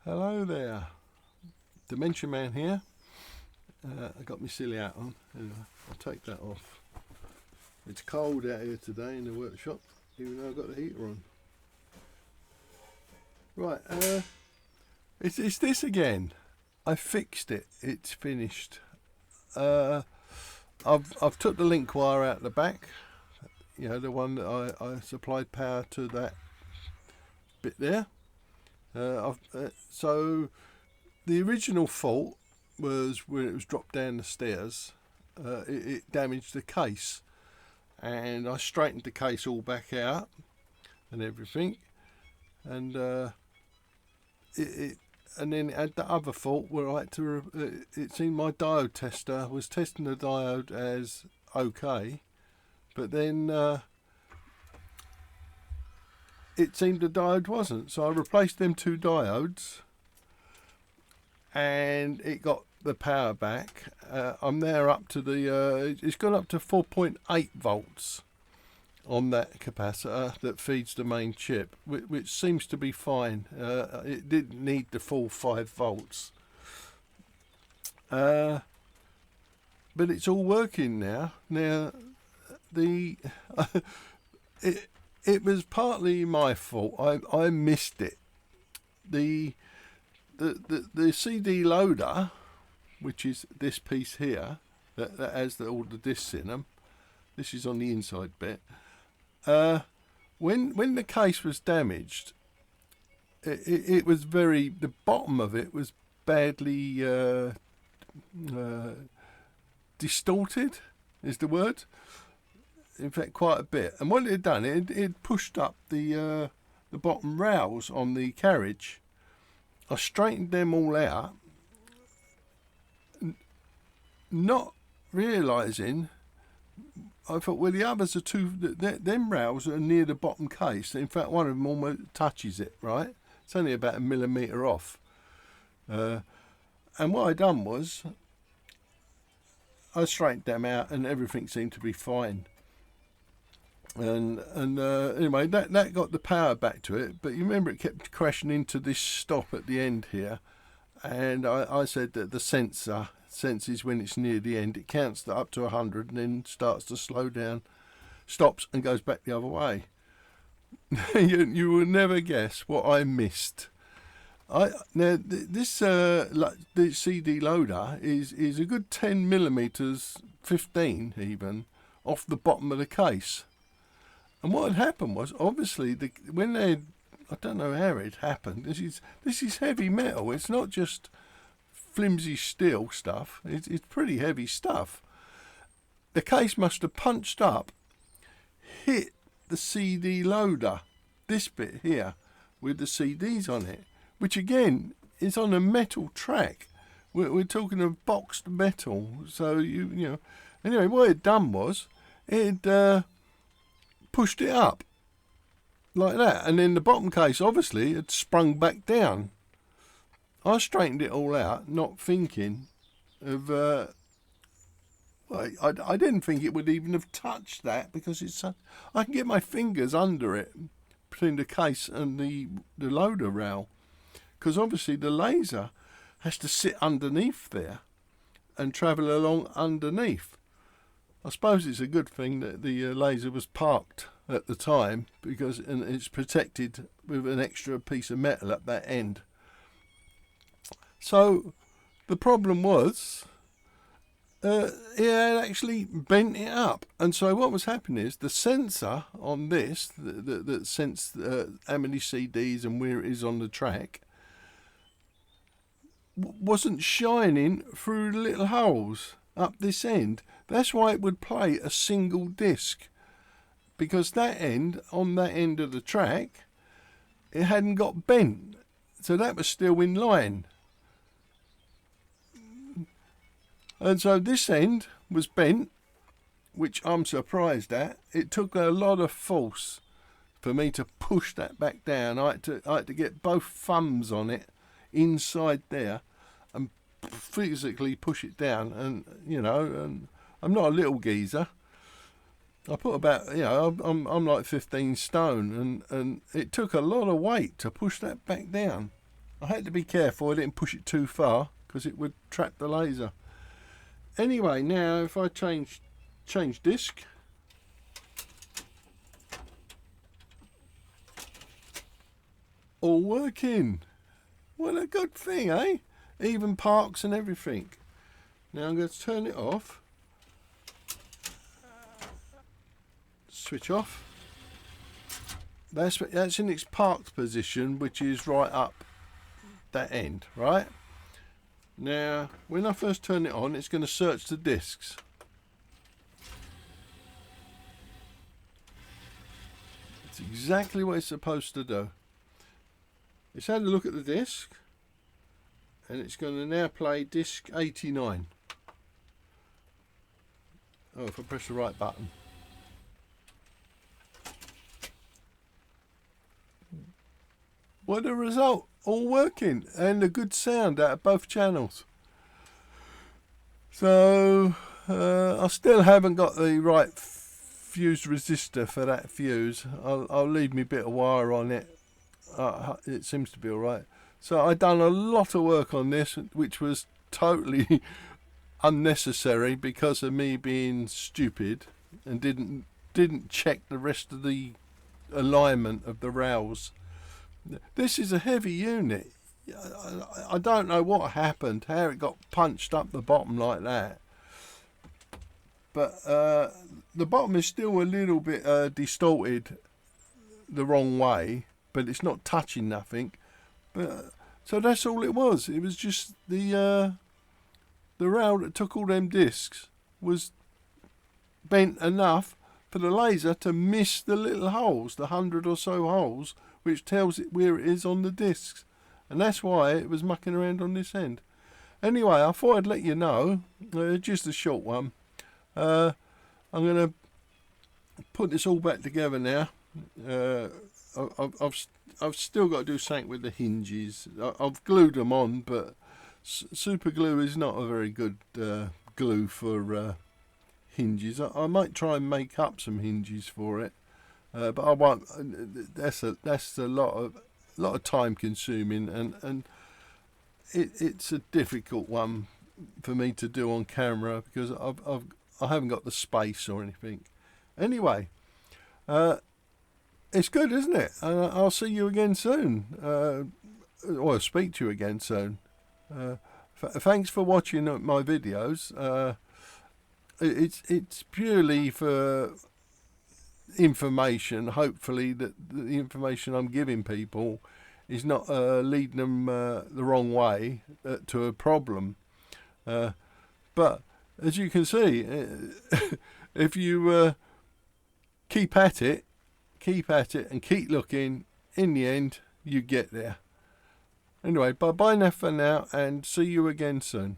Hello there, Dementia Man here. I got my silly hat on. Anyway, I'll take that off. It's cold out here today in the workshop, even though I've got the heater on. Right, it's this again. I fixed it. It's finished. I've took the link wire out the back. You know, the one that I supplied power to that bit there. So the original fault was when it was dropped down the stairs. It damaged the case, and I straightened the case all back out and everything, and and then it had the other fault where I had to. It seemed my diode tester was testing the diode as okay, but then it seemed the diode wasn't. So I replaced them two diodes, and it got the power back. I'm there up to the. It's gone up to 4.8 volts on that capacitor that feeds the main chip, which seems to be fine. It didn't need the full 5 volts. But it's all working now. Now, it was partly my fault. I missed it. The CD loader, which is this piece here, that has all the discs in them. This is on the inside bit. When the case was damaged, it was the bottom of it was badly distorted, is the word. In fact, quite a bit. And what it had done, it pushed up the bottom rails on the carriage. I straightened them all out, not realising. I thought, well, the others are them rails are near the bottom case. In fact, one of them almost touches it, right? It's only about 1 millimetre off. And what I done was, I straightened them out and everything seemed to be fine. And anyway, that got the power back to it. But you remember it kept crashing into this stop at the end here. And I said that the sensor senses when it's near the end. It counts up to 100 and then starts to slow down, stops and goes back the other way. You will never guess what I missed. This CD loader is a good 10 millimeters, 15 even, off the bottom of the case. And what had happened was, obviously, when they, I don't know how it happened. This is heavy metal. It's not just flimsy steel stuff. It's pretty heavy stuff. The case must have punched up, hit the CD loader, this bit here, with the CDs on it, which again is on a metal track. We're talking of boxed metal. So you know. Anyway, what it done was it pushed it up like that, and then the bottom case obviously had sprung back down. I straightened it all out, not thinking of. I didn't think it would even have touched that because it's. I can get my fingers under it between the case and the loader rail, because obviously the laser has to sit underneath there and travel along underneath. I suppose it's a good thing that the laser was parked at the time, because it's protected with an extra piece of metal at that end. So the problem was it had actually bent it up, and so what was happening is the sensor on this that sensed how many CDs and where it is on the track wasn't shining through the little holes up this end. That's why it would play a single disc, because that end, on that end of the track, it hadn't got bent, so that was still in line. And so this end was bent, which I'm surprised at. It took a lot of force for me to push that back down. I had to get both thumbs on it inside there and physically push it down. And and I'm not a little geezer. I put about, I'm like 15 stone, and it took a lot of weight to push that back down. I had to be careful I didn't push it too far because it would trap the laser. Anyway, now if I change disc, all working. What a good thing, eh? Even parks and everything. Now I'm going to turn it off. Switch off. That's in its parked position, which is right up that end, right? Now, when I first turn it on, it's going to search the discs. It's exactly what it's supposed to do. It's had a look at the disc, and it's going to now play disc 89. Oh, if I press the right button. What a result! All working, and a good sound out of both channels. So I still haven't got the right fuse resistor for that fuse. I'll leave me bit of wire on it. It seems to be all right. So I done a lot of work on this, which was totally unnecessary because of me being stupid and didn't check the rest of the alignment of the rails. This is a heavy unit. I don't know what happened, how it got punched up the bottom like that. But the bottom is still a little bit distorted the wrong way, but it's not touching nothing. But so that's all it was. It was just the rail that took all them discs was bent enough for the laser to miss the little holes, the 100 or so holes, which tells it where it is on the discs, and that's why it was mucking around on this end. Anyway, I thought I'd let you know, just a short one. I'm going to put this all back together now. I've still got to do something with the hinges. I've glued them on, but super glue is not a very good glue for hinges. I might try and make up some hinges for it. But I won't. That's a lot of time consuming, and it's a difficult one for me to do on camera because I haven't got the space or anything. Anyway, it's good, isn't it? I'll see you again soon. Or I'll speak to you again soon. Thanks for watching my videos. It's purely for information. Hopefully that the information I'm giving people is not leading them the wrong way to a problem. But as you can see, if you keep at it and keep looking, in the end you get there. Anyway, bye now for now, and see you again soon.